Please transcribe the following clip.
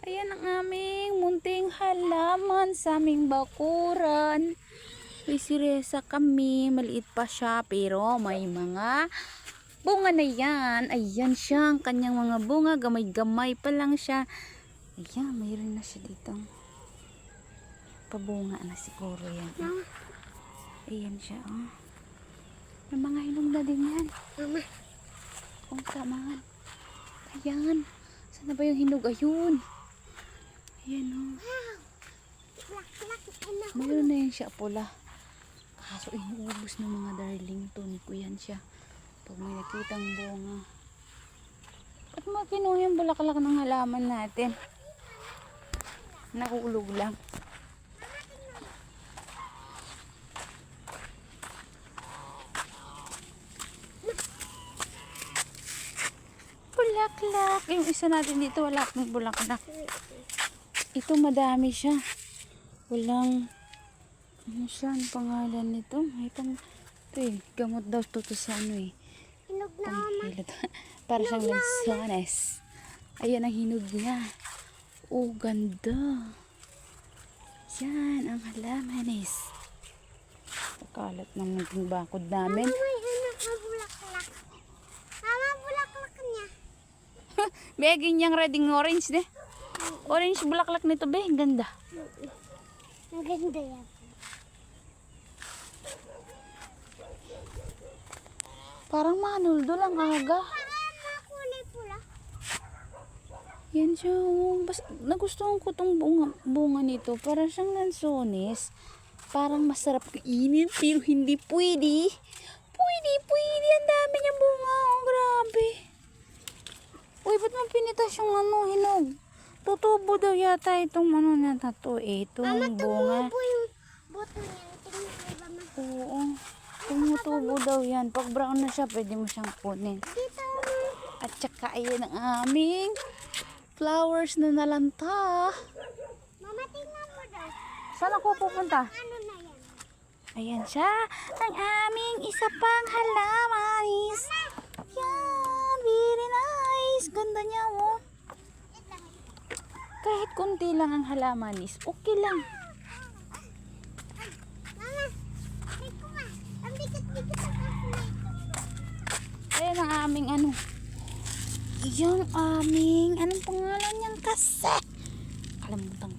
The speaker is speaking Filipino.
Ayan ang aming munting halaman sa aming bakuran. May siresa kami. Maliit pa siya pero may mga bunga na yan. Ayan siya ang kanyang mga bunga. Gamay-gamay pa lang siya. Ayan, mayroon na siya dito. Pabunga na siguro yan. Ayan siya. Oh. May mga hinog na din yan. Mama. Kung tamaan. Ayan. Sana ba yung hinog? Ayun. Ayan o. Mayroon na yan siya pula. Kaso inuubos ng mga darlington ko yan siya. Pag may nakitang bunga. Ba't mo kinuha yung bulaklak ng halaman natin? Nakulog lang. Bulaklak. Yung isa natin dito wala akong bulaklak. Ito madami siya. Walang ano siya ang pangalan nito? Ito eh, gamot daw to sa ano eh. Hinog na mama. Para siyang lansones. Ayan ang hinog niya. Oh, ganda. Yan ang halamanis. Kalat ng munting bakod namin. Mama, may anak na bulaklak. Mama, bulaklak niya. Begin niyang reding orange de. Orange bulaklak nito be, ganda. Ang ganda yan. Parang manuldo lang aga. Parang kulay pula. Yan siya. Nagustuhan ko tong bunga nito. Parang siyang lansones. Parang masarap kainin pero hindi pwede. Pwede. Ang dami niyang bunga. Oh, grabe. Uy, ba't mo pinitas yung hinog? Tutubo daw yata itong na to. Itong bunga. Tumubo yung buto niya. Tingnan ko ba ma? Oo. Tumutubo daw yan. Pag brown na siya, pwede mo siyang kunin. Dito. At saka ayan ang aming flowers na nalanta. Mama, tingnan mo daw. Saan ako pupunta? Ano na yan? Ayan siya. Ang aming isa pang halamanis. Yan. Very nice. Ganda niya oh. Kahit konti lang ang halamanis, okay lang. Mama, may kuma. Ang bigat-bigat ang ako na ito. Ayan ang aming yung aming, anong pangalan niyang kasi? Kalimutan ko.